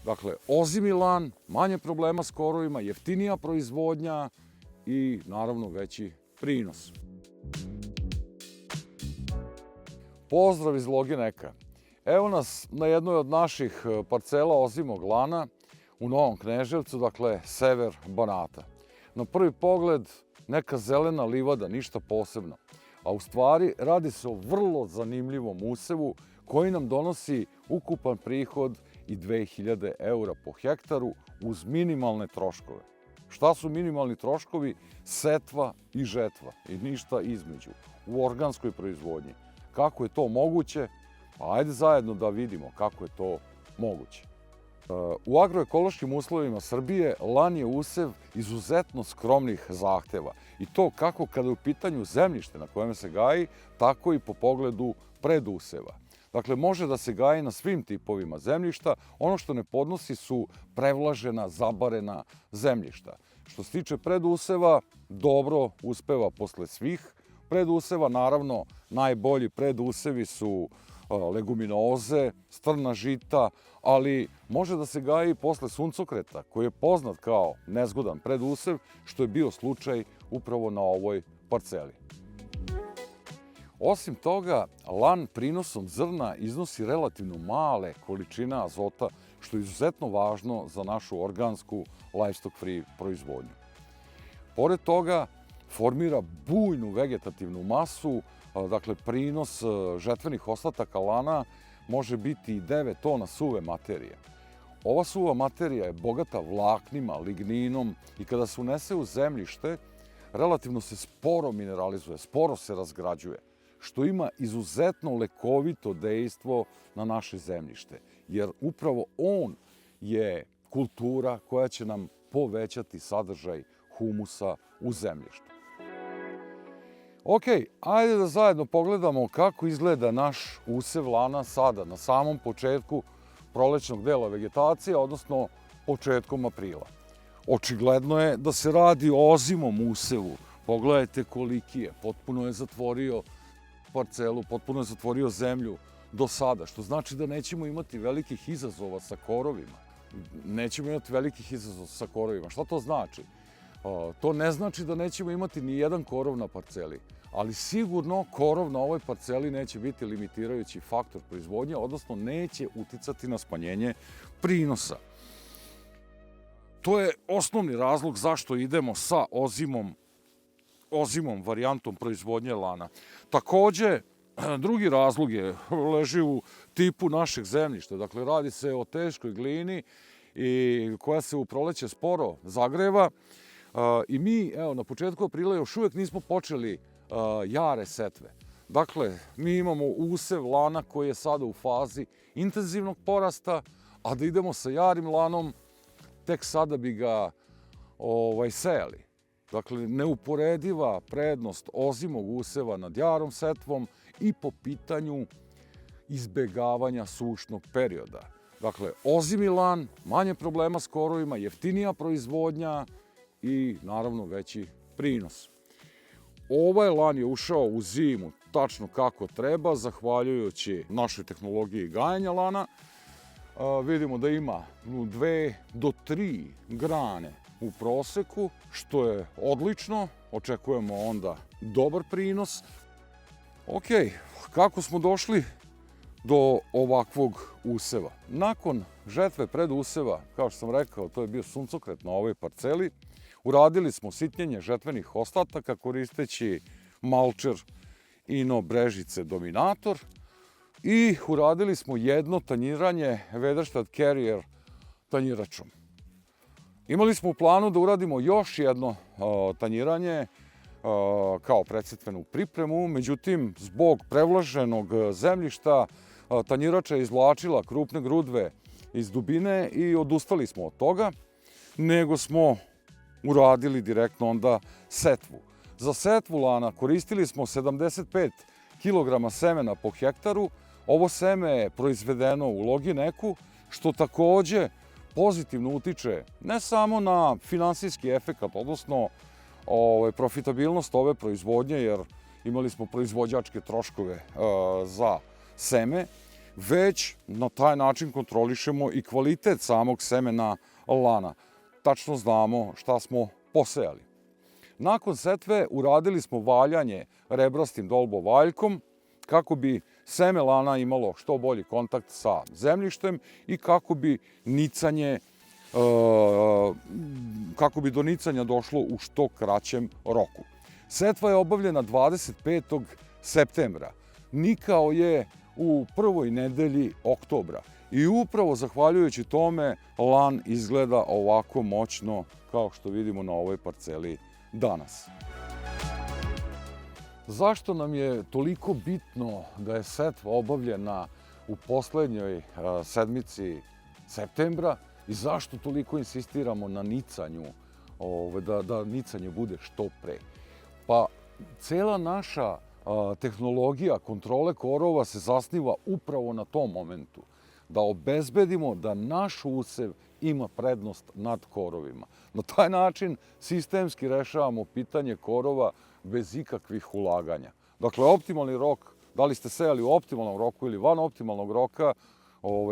Dakle, ozimi lan, manje problema s korovima, jeftinija proizvodnja i naravno veći prinos. Pozdrav iz Logineka. Evo nas na jednoj od naših parcela ozimog lana u Novom Kneževcu, dakle sever Banata. Na prvi pogled neka zelena livada, ništa posebno. A u stvari radi se o vrlo zanimljivom usevu koji nam donosi ukupan prihod i 2000 eura po hektaru uz minimalne troškove. Šta su minimalni troškovi? Setva i žetva i ništa između u organskoj proizvodnji. Kako je to moguće? Pa ajde zajedno da vidimo kako je to moguće. U agroekološkim uslovima Srbije lan je usev izuzetno skromnih zahteva. I to kako kada je u pitanju zemljište na kojem se gaji, tako i po pogledu preduseva. Dakle, može da se gaji na svim tipovima zemljišta. Ono što ne podnosi su prevlažena, zabarena zemljišta. Što se tiče preduseva, dobro uspeva posle svih preduseva. Naravno, najbolji predusevi su leguminoze, strna žita, ali može da se gaji i posle suncokreta, koji je poznat kao nezgodan predusev, što je bio slučaj upravo na ovoj parceli. Osim toga, lan prinosom zrna iznosi relativno male količine azota, što je izuzetno važno za našu organsku livestock free proizvodnju. Pored toga, formira bujnu vegetativnu masu, dakle prinos žetvenih ostataka lana može biti i 9 tona suve materije. Ova suva materija je bogata vlaknima, ligninom i kada se unese u zemljište, relativno se sporo mineralizuje, sporo se razgrađuje, što ima izuzetno lekovito dejstvo na naše zemljište, jer upravo on je kultura koja će nam povećati sadržaj humusa u zemljištu. Ok, ajde da zajedno pogledamo kako izgleda naš usev lana sada, na samom početku prolećnog dela vegetacije, odnosno početkom aprila. Očigledno je da se radi o ozimom usevu. Pogledajte koliki je, potpuno je zatvorio parcelu, potpuno je zatvorio zemlju do sada, što znači da nećemo imati velikih izazova sa korovima. Nećemo imati velikih izazova sa korovima. Šta to znači? To ne znači da nećemo imati ni jedan korov na parceli, ali sigurno korov na ovoj parceli neće biti limitirajući faktor proizvodnje, odnosno neće uticati na smanjenje prinosa. To je osnovni razlog zašto idemo sa ozimom varijantom proizvodnje lana. Takođe, drugi razlog leži u tipu našeg zemljišta. Dakle, radi se o teškoj glini koja se u proleće sporo zagreva. I mi, evo, na početku aprila još uvek nismo počeli jare setve. Dakle, mi imamo usev lana koji je sada u fazi intenzivnog porasta, a da idemo sa jarim lanom, tek sada bi ga sejali. Dakle, neuporediva prednost ozimog useva nad jarom setvom i po pitanju izbegavanja sušnog perioda. Dakle, ozimi lan, manje problema s korovima, jeftinija proizvodnja i naravno veći prinos. Ovaj lan je ušao u zimu tačno kako treba, zahvaljujući našoj tehnologiji gajenja lana. Vidimo da ima 2 do 3 grane u proseku, što je odlično. Očekujemo onda dobar prinos. Ok, kako smo došli do ovakvog useva? Nakon žetve preduseva, kao što sam rekao, to je bio suncokret na ovoj parceli, uradili smo sitnjenje žetvenih ostataka koristeći malčer Ino Brežice Dominator i uradili smo jedno tanjiranje Vederstad Carrier tanjiračom. Imali smo u planu da uradimo još jedno tanjiranje kao predsetvenu pripremu, međutim, zbog prevlaženog zemljišta tanjirača je izvlačila krupne grudve iz dubine i odustali smo od toga, nego smo uradili direktno onda setvu. Za setvu lana koristili smo 75 kg semena po hektaru. Ovo seme je proizvedeno u Logineku, što takođe pozitivno utiče ne samo na finansijski efekat, odnosno profitabilnost ove proizvodnje, jer imali smo proizvođačke troškove za seme, već na taj način kontrolišemo i kvalitet samog semena lana. Tačno znamo šta smo posejali. Nakon setve uradili smo valjanje rebrastim dolbovaljkom kako bi seme lana imalo što bolji kontakt sa zemljištem i kako bi do nicanja došlo u što kraćem roku. Setva je obavljena 25. septembra. Nikao je u prvoj nedelji oktobra. I upravo zahvaljujući tome lan izgleda ovako moćno kao što vidimo na ovoj parceli danas. Zašto nam je toliko bitno da je setva obavljena u poslednjoj sedmici septembra i zašto toliko insistiramo na nicanju, da nicanje bude što pre? Pa cela naša tehnologija kontrole korova se zasniva upravo na tom momentu. Da obezbedimo da naš usev ima prednost nad korovima. Na taj način sistemski rešavamo pitanje korova bez ikakvih ulaganja. Dakle, optimalni rok, da li ste sejali u optimalnom roku ili van optimalnog roka,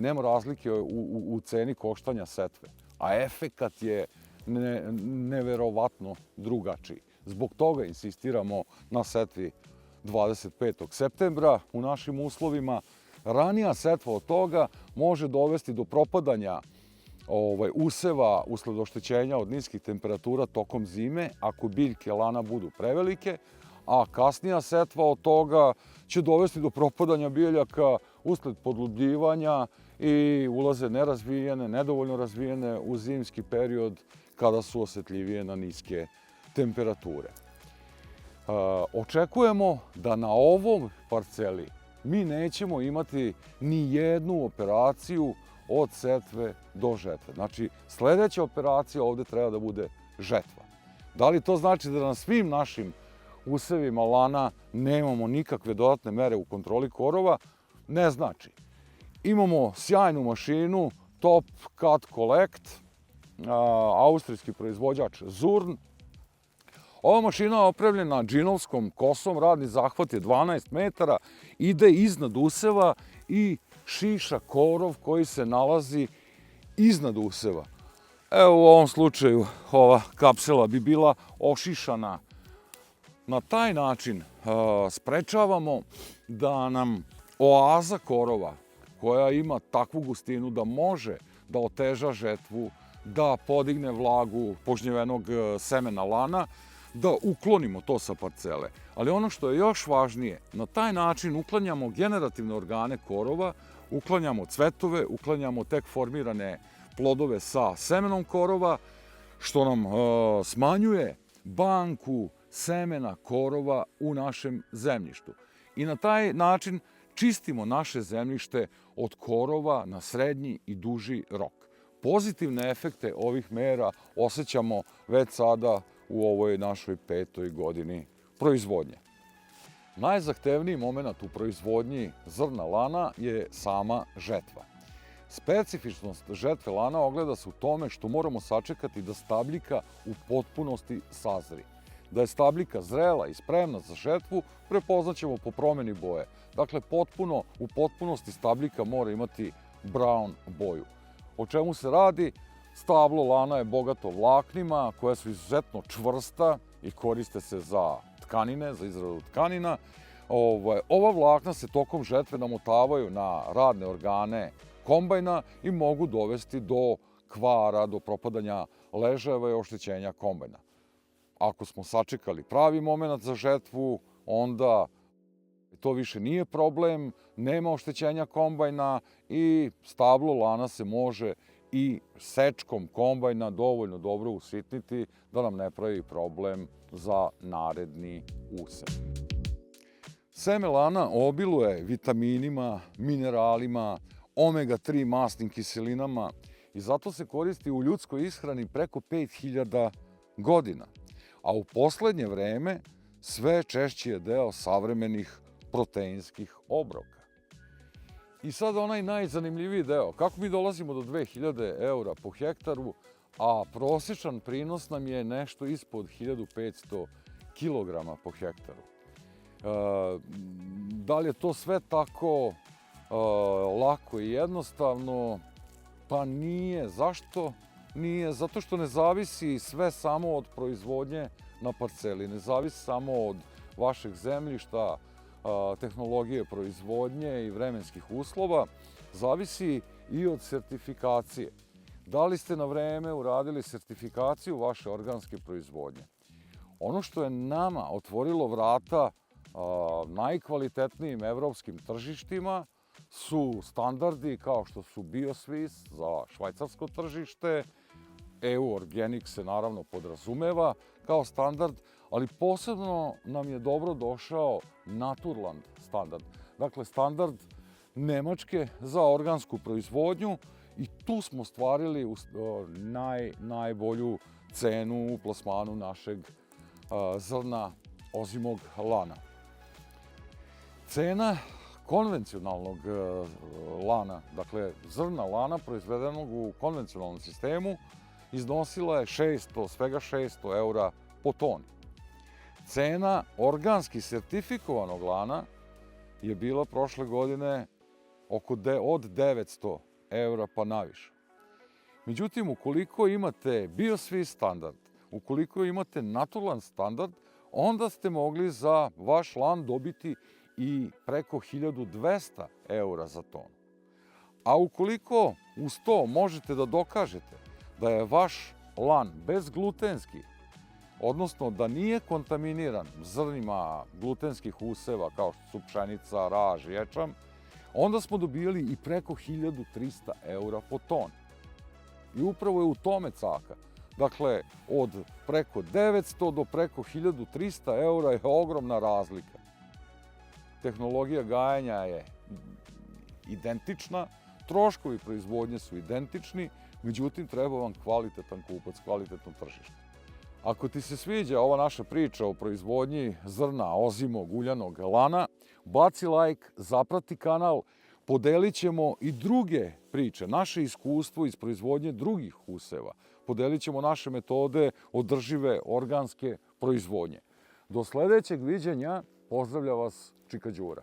nema razlike u ceni koštanja setve. A efekat je neverovatno drugačiji. Zbog toga insistiramo na setvi 25. septembra u našim uslovima. Ranija setva od toga može dovesti do propadanja useva usled oštećenja od niskih temperatura tokom zime ako biljke lana budu prevelike, a kasnija setva od toga će dovesti do propadanja biljaka usled podlubljivanja i ulaze nerazvijene, nedovoljno razvijene u zimski period kada su osetljivije na niske temperature. Očekujemo da na ovom parceli mi nećemo imati ni jednu operaciju od setve do žetve. Znači, sledeća operacija ovde treba da bude žetva. Da li to znači da na svim našim usevima lana nemamo nikakve dodatne mere u kontroli korova? Ne znači. Imamo sjajnu mašinu Top Cut Collect, austrijski proizvođač Zurn. Ova mašina je opremljena džinovskom kosom, radni zahvat je 12 metara, ide iznad useva i šiša korov koji se nalazi iznad useva. Evo u ovom slučaju ova kapsela bi bila ošišana. Na taj način sprečavamo da nam oaza korova, koja ima takvu gustinu da može da oteža žetvu, da podigne vlagu požnjevenog semena lana, da uklonimo to sa parcele. Ali ono što je još važnije, na taj način uklanjamo generativne organe korova, uklanjamo cvetove, uklanjamo tek formirane plodove sa semenom korova, što nam smanjuje banku semena korova u našem zemljištu. I na taj način čistimo naše zemljište od korova na srednji i duži rok. Pozitivne efekte ovih mera osjećamo već sada u ovoj našoj 5. godini proizvodnje. Najzahtevniji moment u proizvodnji zrna lana je sama žetva. Specifičnost žetve lana ogleda se u tome što moramo sačekati da stabljika u potpunosti sazri. Da je stabljika zrela i spremna za žetvu prepoznaćemo po promeni boje. Dakle, u potpunosti stabljika mora imati brown boju. O čemu se radi? Stablo lana je bogato vlaknima koja su izuzetno čvrsta i koriste se za tkanine, za izradu tkanina. Ova vlakna se tokom žetve namotavaju na radne organe kombajna i mogu dovesti do kvara, do propadanja ležajeva i oštećenja kombajna. Ako smo sačekali pravi moment za žetvu, onda to više nije problem, nema oštećenja kombajna i stablo lana se može i sečkom kombajna dovoljno dobro usitniti da nam ne pravi problem za naredni usev. Seme lana obiluje vitaminima, mineralima, omega-3 masnim kiselinama i zato se koristi u ljudskoj ishrani preko 5000 godina. A u poslednje vreme sve češći je deo savremenih proteinskih obroka. I sad onaj najzanimljiviji deo, kako mi dolazimo do 2000 eura po hektaru, a prosječan prinos nam je nešto ispod 1500 kilograma po hektaru. Da li je to sve tako lako i jednostavno? Pa nije. Zašto? Nije. Zato što ne zavisi sve samo od proizvodnje na parceli, ne zavisi samo od vašeg zemljišta, tehnologije proizvodnje i vremenskih uslova, zavisi i od sertifikacije. Da li ste na vreme uradili sertifikaciju vaše organske proizvodnje? Ono što je nama otvorilo vrata najkvalitetnijim evropskim tržištima su standardi kao što su BioSwiss za švajcarsko tržište, EU Organic se naravno podrazumeva kao standard, ali posebno nam je dobro došao Naturland standard. Dakle, standard Nemačke za organsku proizvodnju i tu smo stvarili najbolju cenu u plasmanu našeg zrna ozimog lana. Cena konvencionalnog lana, dakle zrna lana proizvedenog u konvencionalnom sistemu, iznosila je svega 600 eura po toni. Cena organski sertifikovanog lana je bila prošle godine od 900 eura pa naviše. Međutim, ukoliko imate BioSwiss standard, ukoliko imate Naturland standard, onda ste mogli za vaš lan dobiti i preko 1200 eura za tonu. A ukoliko uz to možete da dokažete da je vaš lan bezglutenski, odnosno da nije kontaminiran zrnima glutenskih useva kao što su pšenica, raž, ječam, onda smo dobijali i preko 1300 eura po toni. I upravo je u tome caka. Dakle, od preko 900 do preko 1300 eura je ogromna razlika. Tehnologija gajanja je identična, troškovi proizvodnje su identični, međutim treba vam kvalitetan kupac, kvalitetno tržište. Ako ti se sviđa ova naša priča o proizvodnji zrna ozimog uljanog lana, baci like, zaprati kanal, podelit ćemo i druge priče, naše iskustvo iz proizvodnje drugih useva. Podelit ćemo naše metode održive organske proizvodnje. Do sledećeg viđenja pozdravlja vas Čika Đura.